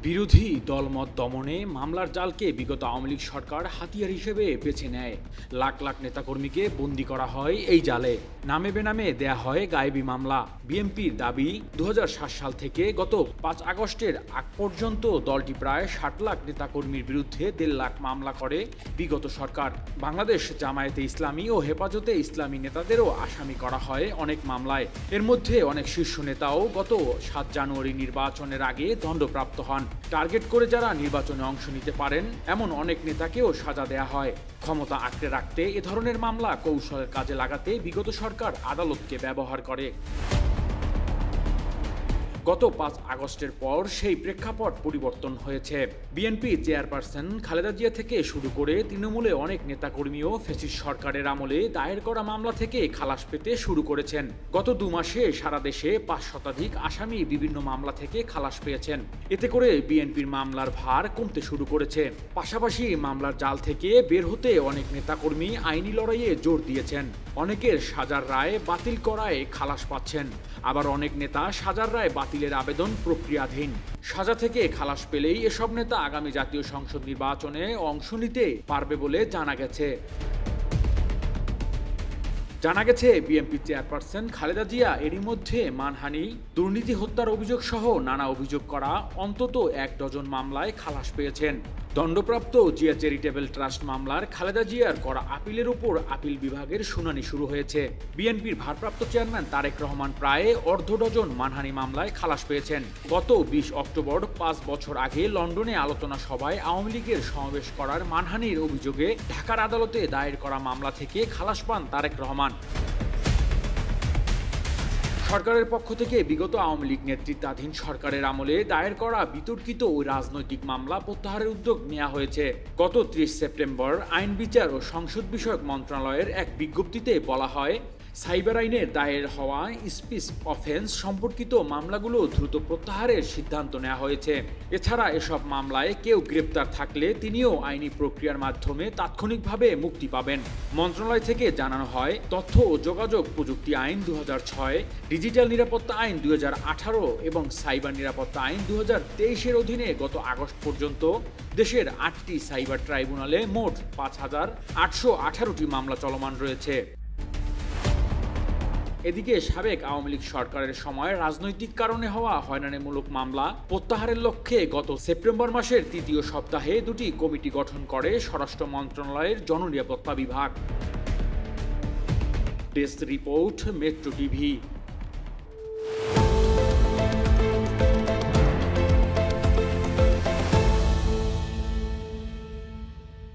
বিরোধী দলমত দমনে মামলার জালকে বিগত আওয়ামী লীগ সরকার হাতিয়ার হিসেবে বেছে নেয়। লাখ লাখ নেতাকর্মীকে বন্দী করা হয় এই জালে। নামে বেনামে দেয়া হয় গায়েবী মামলা। বিএনপির দাবি 2007 সাল থেকে গত 5 আগস্টের আগ পর্যন্ত দলটি প্রায় 60 লাখ নেতাকর্মীর বিরুদ্ধে 1.5 লাখ মামলা করে বিগত সরকার। বাংলাদেশ জামায়াতে ইসলামী ও হেফাজতে ইসলামী নেতাদেরও আসামি করা হয় অনেক মামলায়। এর মধ্যে অনেক শীর্ষ নেতাও গত 7 জানুয়ারি নির্বাচনের আগে দণ্ডপ্রাপ্ত হন। টার্গেট করে যারা নির্বাচনে অংশ নিতে পারেন এমন অনেক নেতাকেও সাজা দেয়া হয়। ক্ষমতা আঁকড়ে রাখতে এ ধরনের মামলা কৌশলের কাজে লাগাতে বিগত সরকার আদালতকে ব্যবহার করে। গত 5 আগস্টের পর সেই প্রেক্ষাপট পরিবর্তন হয়েছে। বিএনপি চেয়ারপারসন খালেদা জিয়া থেকে শুরু করে তৃণমূলে অনেক নেতাকর্মীও ফ্যাসিস্ট সরকারের আমলে দায়ের করা মামলা থেকে খালাস পেতে শুরু করেছেন। গত 2 মাসে সারা দেশে 5 শতাধিক আসামি বিভিন্ন মামলা থেকে খালাস পেয়েছেন। এতে করে বিএনপির মামলার ভার কমতে শুরু করেছে। পাশাপাশি মামলার জাল থেকে বের হতে অনেক নেতাকর্মী আইনি লড়াইয়ে জোর দিয়েছেন। অনেকের সাজার রায় বাতিল করায় খালাস পাচ্ছেন, আবার অনেক নেতা সাজার রায় বাতিলের আবেদন প্রক্রিয়াধীন। সাজা থেকে খালাস পেলেই এসব নেতা আগামী জাতীয় সংসদ নির্বাচনে অংশ নিতে পারবে বলে জানা গেছে। বিএনপি চেয়ারপারসন খালেদা জিয়া এরই মধ্যে মানহানি, দুর্নীতি, হত্যার অভিযোগ সহ নানা অভিযোগ করা অন্তত 1 ডজন মামলায় খালাস পেয়েছেন। দণ্ডপ্রাপ্ত জিয়া চ্যারিটেবল ট্রাস্ট মামলার খালেদা জিয়ার করা আপিলের উপর আপিল বিভাগের শুনানি শুরু হয়েছে। বিএনপির ভারপ্রাপ্ত চেয়ারম্যান তারেক রহমান প্রায় অর্ধ ডজন মানহানি মামলায় খালাস পেয়েছেন। গত 20 অক্টোবর 5 বছর আগে লন্ডনে আলোচনা সভায় আওয়ামী লীগের সমাবেশ করার মানহানির অভিযোগে ঢাকার আদালতে দায়ের করা মামলা থেকে খালাস পান তারেক রহমান। সরকারের পক্ষ থেকে বিগত আওয়ামী লীগ নেতৃত্বাধীন সরকারের আমলে দায়ের করা বিতর্কিত ও রাজনৈতিক মামলা প্রত্যাহারের উদ্যোগ নেওয়া হয়েছে। গত 30 সেপ্টেম্বর আইন বিচার ও সংসদ বিষয়ক মন্ত্রণালয়ের এক বিজ্ঞপ্তিতে বলা হয়, সাইবার আইনে দায়ের হওয়া স্পিচ অফেন্স সম্পর্কিত মামলাগুলো দ্রুত প্রত্যাহারের সিদ্ধান্ত নেওয়া হয়েছে। এছাড়া এসব মামলায় কেউ গ্রেপ্তার থাকলে তিনিও আইনি প্রক্রিয়ার মাধ্যমে তাৎক্ষণিকভাবে মুক্তি পাবেন। মন্ত্রণালয় থেকে জানানো হয়, তথ্য ও যোগাযোগ প্রযুক্তি আইন 2006, ডিজিটাল নিরাপত্তা আইন 2018 এবং সাইবার নিরাপত্তা আইন 2023-এর অধীনে গত আগস্ট পর্যন্ত দেশের 8টি সাইবার ট্রাইব্যুনালে মোট 5,818টি মামলা চলমান রয়েছে। এদিকে সাবেক আওয়ামী লীগ সরকারের সময় রাজনৈতিক কারণে হওয়া হয়রানিমূলক মামলা প্রত্যাহারের লক্ষ্যে গত সেপ্টেম্বর মাসের 3য় সপ্তাহে 2টি কমিটি গঠন করে স্বরাষ্ট্র মন্ত্রণালয়ের জননিরাপত্তা বিভাগ। Desk report, metro TV.